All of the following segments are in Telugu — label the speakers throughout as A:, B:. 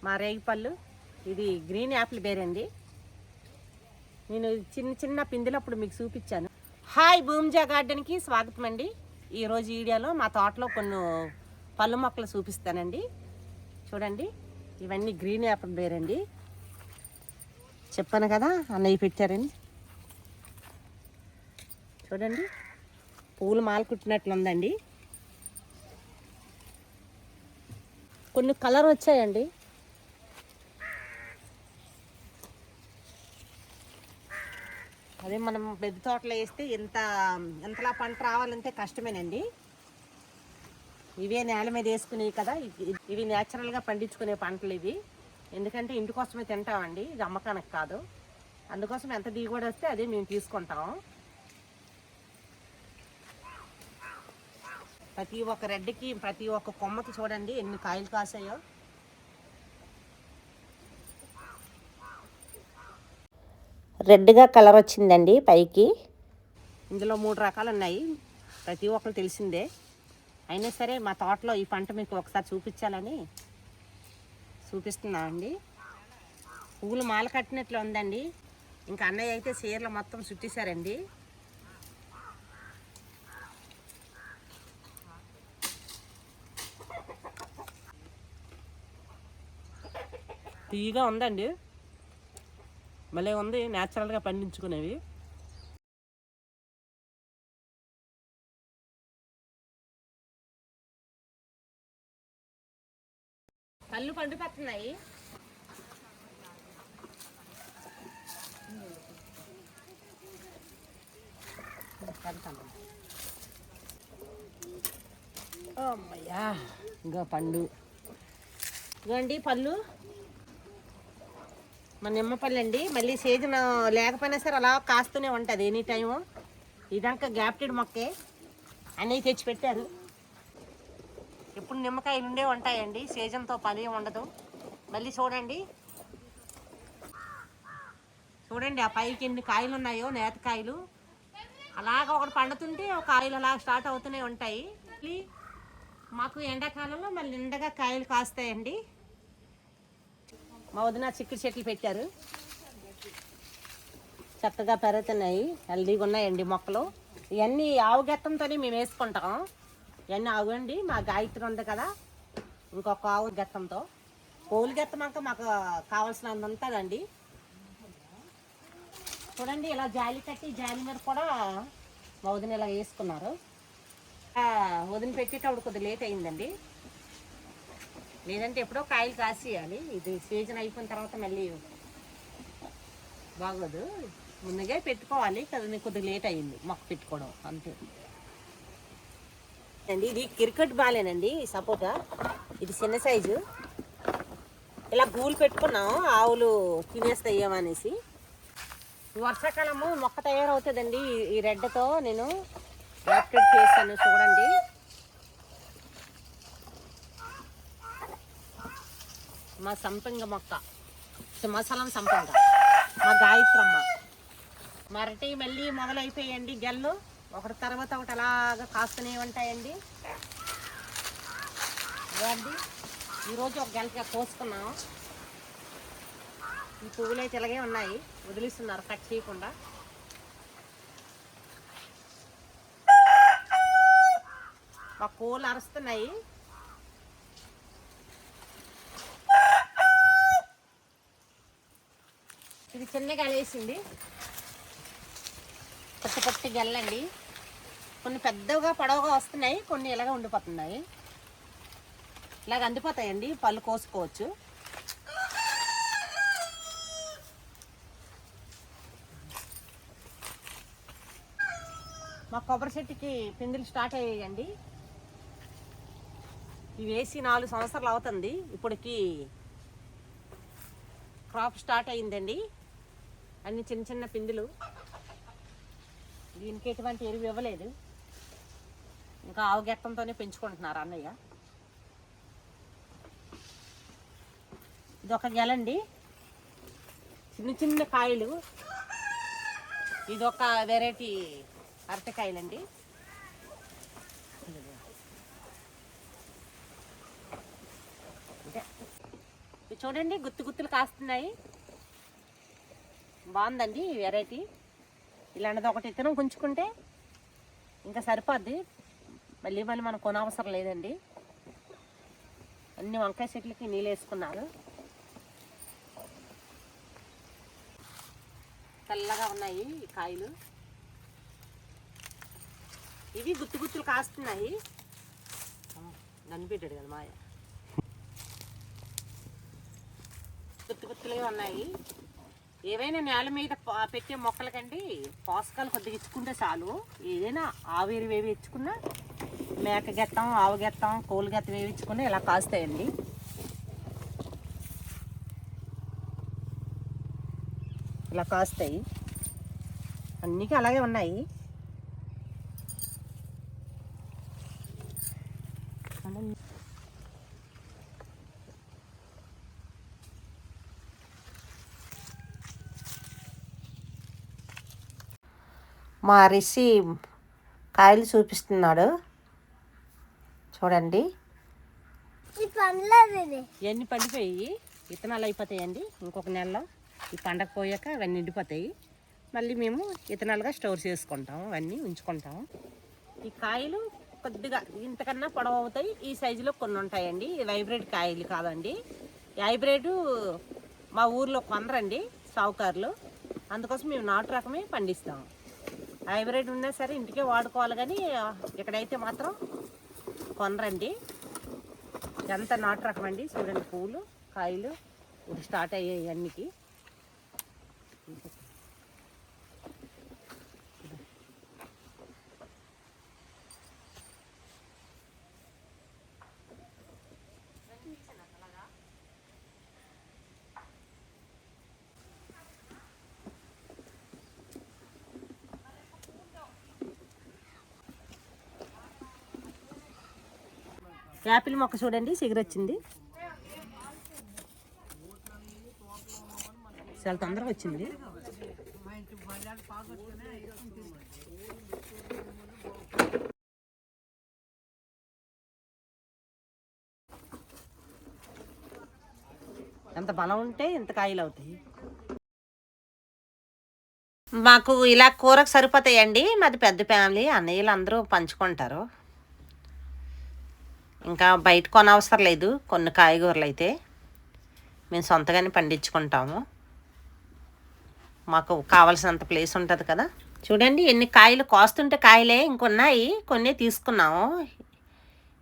A: మా రేగిపళ్ళు. ఇది గ్రీన్ యాపిల్ బేర్ అండి. నేను చిన్న చిన్న పిందులప్పుడు మీకు చూపించాను. హాయ్ భూమిజా గార్డెన్కి స్వాగతం అండి. ఈరోజు వీడియోలో మా తోటలో కొన్ని పళ్ళు మొక్కలు చూపిస్తానండి. చూడండి, ఇవన్నీ గ్రీన్ యాపిల్ బేర్ అండి. చెప్పాను కదా అన్నయ్య పెట్టారని. చూడండి, పూలు మాల కుట్టినట్లుందండి. కొన్ని కలర్ వచ్చాయండి. అదే మనం పెద్ద తోటలో వేస్తే ఎంతలా పంట రావాలంటే కష్టమేనండి. ఇవే నేల మీద వేసుకునేవి కదా, ఇవి న్యాచురల్గా పండించుకునే పంటలు ఇవి. ఎందుకంటే ఇంటి కోసమే తింటామండి, ఇది అమ్మకానికి కాదు. అందుకోసం ఎంత దిగుబడి వస్తే అదే మేము తీసుకుంటాం. ప్రతి ఒక్క రెడ్డికి, ప్రతి ఒక్క కొమ్మకి చూడండి ఎన్ని కాయలు కాసాయో. రెడ్గా కలర్ వచ్చిందండి పైకి. ఇందులో 3 రకాలు ఉన్నాయి, ప్రతి ఒక్కరు తెలిసిందే. అయినా సరే మా తోటలో ఈ పంట మీకు ఒకసారి చూపించాలని చూపిస్తున్నామండి. పువ్వులు మాల కట్టినట్లు ఉందండి. ఇంకా అన్నయ్య అయితే చీరలు మొత్తం చుట్టేశారండి. తీయగా ఉందండి, భలే ఉంది, న్యాచురల్గా పండించుకునేవి. పళ్ళు పండిపోతున్నాయి. అమ్మయ్యా, ఇంకా పండు ఇగోండి పళ్ళు. మన నిమ్మపళ్ళు అండి. మళ్ళీ సీజన్ లేకపోయినా సరే అలా కాస్తూనే ఉంటుంది ఎనీ టైము. ఇదంతా గ్యాప్టెడ్ మొక్కే అన్నీ తెచ్చి పెట్టారు. ఇప్పుడు నిమ్మకాయలు ఉండే ఉంటాయండి, సీజన్తో పని ఉండదు. మళ్ళీ చూడండి ఆ పైకి ఎన్ని కాయలు ఉన్నాయో, నేతకాయలు. అలాగ ఒకటి పండుతుంటే ఒక కాయలు అలా స్టార్ట్ అవుతూనే ఉంటాయి. మాకు ఎండాకాలంలో మళ్ళీ నిండగా కాయలు కాస్తాయండి. మా వదిన చిక్కుడు చెట్లు పెట్టారు, చక్కగా పెరుగుతున్నాయి, హెల్దీగా ఉన్నాయండి మొక్కలు. ఇవన్నీ ఆవు గెత్తంతోనే మేము వేసుకుంటాం. ఇవన్నీ ఆవు అండి, మా గాయత్రి ఉంది కదా, ఇంకొక ఆవు గెత్తంతో. పూలు గెత్తమాక మాకు కావాల్సినంత అండి. చూడండి, ఇలా జాలి కట్టి జాలి మీద కూడా మా వదిన ఇలా వేసుకున్నారు. వదిన పెట్టేటప్పుడు కొద్దిగా లేట్ అయిందండి, లేదంటే ఎప్పుడో కాయలు కాసేయాలి. ఇది సీజన్ అయిపోయిన తర్వాత మళ్ళీ బాగోదు, ముందుగా పెట్టుకోవాలి కదా. కొద్దిగా లేట్ అయింది మొక్క పెట్టుకోవడం, అంతే అండి. ఇది క్రికెట్ బాలేనండి, సపోటా. ఇది చిన్న సైజు. ఇలా గూలు పెట్టుకున్నాం, ఆవులు తినేస్తాయేమనేసి. వర్షాకాలము మొక్క తయారవుతుందండి. ఈ రెడ్డతో నేను యాక్టివేట్ చేస్తాను. చూడండి, మా సంపంగ మొక్క, సింహాచలం సంపంగ, మా గాయత్రమ్మ. మరటి మళ్ళీ మొదలైపోయాయండి గెల్లు, ఒకటి తర్వాత ఒకటి అలాగా కాస్తూనే ఉంటాయండి. ఇవ్వండి, ఈరోజు ఒక గెలగా కోసుకున్నాం. ఈ పువ్వులు అయితే ఇలాగే ఉన్నాయి, వదిలిస్తున్నారు కట్ చేయకుండా. మా కోళ్ళు అరుస్తున్నాయి. ఇది చిన్నగా వేసింది, పొట్టి గెల్లండి. కొన్ని పెద్దగా పొడవుగా వస్తున్నాయి, కొన్ని ఇలాగ ఉండిపోతున్నాయి. ఇలాగ అందిపోతాయండి, పళ్ళు కోసుకోవచ్చు. మా కొబ్బరి చెట్టుకి పిందులు స్టార్ట్ అయ్యాయండి. ఇవి వేసి 4 సంవత్సరాలు అవుతుంది. ఇప్పటికి క్రాప్ స్టార్ట్ అయిందండి. అన్ని చిన్న చిన్న పిందులు. దీనికి ఎటువంటి ఎరువు ఇవ్వలేదు, ఇంకా ఆవు గెత్తంతోనే పెంచుకుంటున్నారు అన్నయ్య. ఇది ఒక గెలండి, చిన్న చిన్న కాయలు. ఇది ఒక వెరైటీ అరటికాయలండి. చూడండి గుత్తు గుత్తులు కాస్తున్నాయి. బాగుందండి ఈ వెరైటీ. ఇలాంటిది ఒకటి ఇత్తనం ఉంచుకుంటే ఇంకా సరిపోద్ది. మళ్ళీ మనం కొనవసరం లేదండి. అన్ని వంకాయ చెట్లకి నీళ్ళు వేసుకున్నారు. తెల్లగా ఉన్నాయి ఈ కాయలు. ఇవి గుత్తు గుత్తులు కాస్తున్నాయి. నన్ను పెట్టాడు కదా మాయ. గుత్తు గుత్తులే ఉన్నాయి. ఏవైనా నేల మీద పెట్టే మొక్కలకండి పోషకాలు కొద్దిగా ఇచ్చుకుంటే చాలు. ఏదైనా ఆవేరు వేవి ఇచ్చుకున్నా, మేక గెత్తం, ఆవు గెత్తం, కోలు గెత్తం వేవి ఇచ్చుకున్నా ఇలా కాస్తాయండి. ఇలా కాస్తాయి. అన్నిటికీ అలాగే ఉన్నాయి. మా రిషి కాయలు చూపిస్తున్నాడు చూడండి. ఇవన్నీ పండిపోయి విత్తనాలు అయిపోతాయండి. ఇంకొక నెలలో ఈ పండగ పోయాక అవన్నీ నిండిపోతాయి. మళ్ళీ మేము విత్తనాలుగా స్టోర్ చేసుకుంటాం, అవన్నీ ఉంచుకుంటాం. ఈ కాయలు కొద్దిగా ఇంతకన్నా పొడవు అవుతాయి. ఈ సైజులో కొన్ని ఉంటాయండి. ఇది హైబ్రిడ్ కాయలు కాదండి. ఈ హైబ్రిడ్ మా ఊర్లో కొనరండి షావుకారులు. అందుకోసం మేము నాటు రకమే పండిస్తాము. హైబ్రిడ్ ఉన్నా సరే ఇంటికే వాడుకోవాలి, కానీ ఇక్కడైతే మాత్రం కొనరండి. ఎంత నాటు రకం అండి. చూడండి పువ్వులు, కాయలు ఇది స్టార్ట్ అయ్యాయి అన్నికి. యాపిల్ మొక్క చూడండి చిగురొచ్చింది. చాలా తొందరగా వచ్చింది. ఎంత బలం ఉంటే ఇంత కాయలు అవుతాయి. మాకు ఇలా కూరకు సరిపోతాయండి. మాది పెద్ద ఫ్యామిలీ, అన్నయ్యలు అందరూ పంచుకుంటారు. ఇంకా బయట కొనవసరం లేదు. కొన్ని కాయగూరలు అయితే మేము సొంతగానే పండించుకుంటాము. మాకు కావాల్సినంత ప్లేస్ ఉంటుంది కదా. చూడండి ఎన్ని కాయలు కోస్తుంటే కాయలే ఇంకొన్నాయి, కొన్ని తీసుకున్నాము.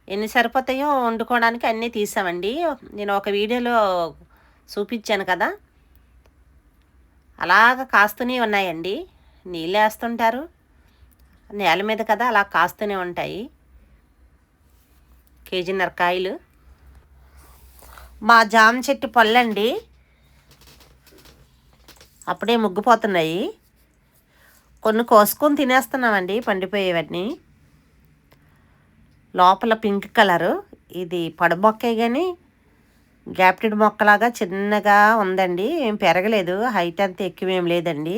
A: ఎన్ని సరిపోతాయో వండుకోవడానికి అన్నీ తీసామండి. నేను ఒక వీడియోలో చూపించాను కదా, అలాగ కాస్తూనే ఉన్నాయండి. నీళ్ళు వేస్తుంటారు, నేల మీద కదా అలా కాస్తూనే ఉంటాయి. కేజీన్నర కాయలు. మా జామ చెట్టు పళ్ళండి అప్పుడే ముగ్గిపోతున్నాయి. కొన్ని కోసుకొని తినేస్తున్నామండి పండిపోయేవన్నీ. లోపల పింక్ కలరు. ఇది పొడమొక్కే కానీ గ్యాప్టెడ్ మొక్కలాగా చిన్నగా ఉందండి. ఏం పెరగలేదు, హైట్ అంతా ఎక్కువేం లేదండి.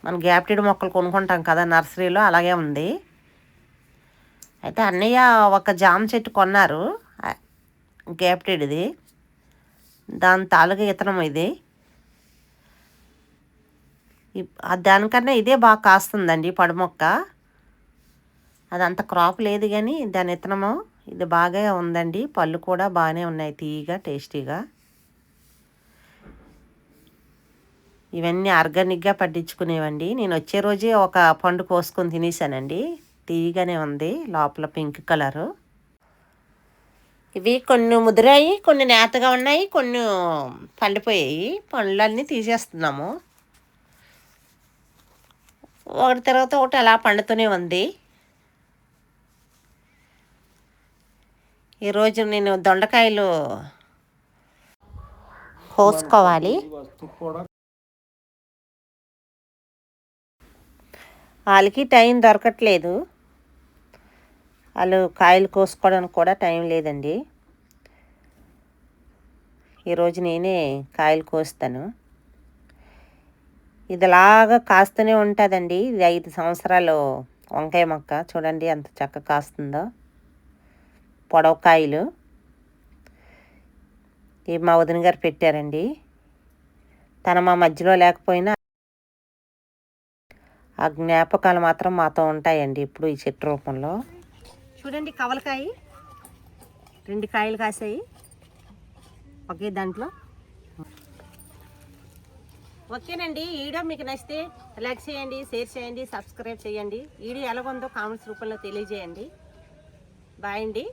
A: మనం గ్యాప్టెడ్ మొక్కలు కొనుక్కుంటాం కదా నర్సరీలో, అలాగే ఉంది. అయితే అన్నయ్య ఒక జామ చెట్టు కొన్నారు, గ్యాప్టెడ్ది. దాని తాలూకా ఇతనం ఇది. దానికన్నా ఇదే బాగా కాస్తుందండి పొడమొక్క. అదంత క్రాప్ లేదు కానీ దాని ఇతనము ఇది బాగా ఉందండి. పళ్ళు కూడా బాగానే ఉన్నాయి, తీయగా టేస్టీగా. ఇవన్నీ ఆర్గానిక్గా పండించుకునేవండి. నేను వచ్చే రోజే ఒక పండు కోసుకొని తినేసానండి. తీయగానే ఉంది, లోపల పింక్ కలరు. ఇవి కొన్ని ముదిరాయి, కొన్ని నేతగా ఉన్నాయి, కొన్ని పండిపోయాయి. పండ్లన్నీ తీసేస్తున్నాము. ఒకటి తర్వాత ఒకటి అలా పండుతూనే ఉంది. ఈరోజు నేను దొండకాయలు కోసుకోవాలి. వాళ్ళకి టైం దొరకట్లేదు. వాళ్ళు కాయలు కోసుకోవడానికి కూడా టైం లేదండి. ఈరోజు నేనే కాయలు కోస్తాను. ఇదిలాగా కాస్తూనే ఉంటుందండి. ఇది 5 సంవత్సరాలు వంకాయ మొక్క. చూడండి ఎంత చక్కగా కాస్తుందో. పొడవ కాయలు. ఇవి మా వదిన గారు పెట్టారండి. తన మా మధ్యలో లేకపోయినా ఆ జ్ఞాపకాలు మాత్రం మాతో ఉంటాయండి ఇప్పుడు ఈ చెట్టు రూపంలో. చూడండి కవలకాయ 2 కాయలు కాసాయి ఒకే దాంట్లో. ఓకేనండి, ఈ వీడియో మీకు నచ్చితే లైక్ చేయండి, షేర్ చేయండి, సబ్స్క్రైబ్ చేయండి. వీడియో ఎలాగుందో కామెంట్స్ రూపంలో తెలియజేయండి. బాయ్ అండి.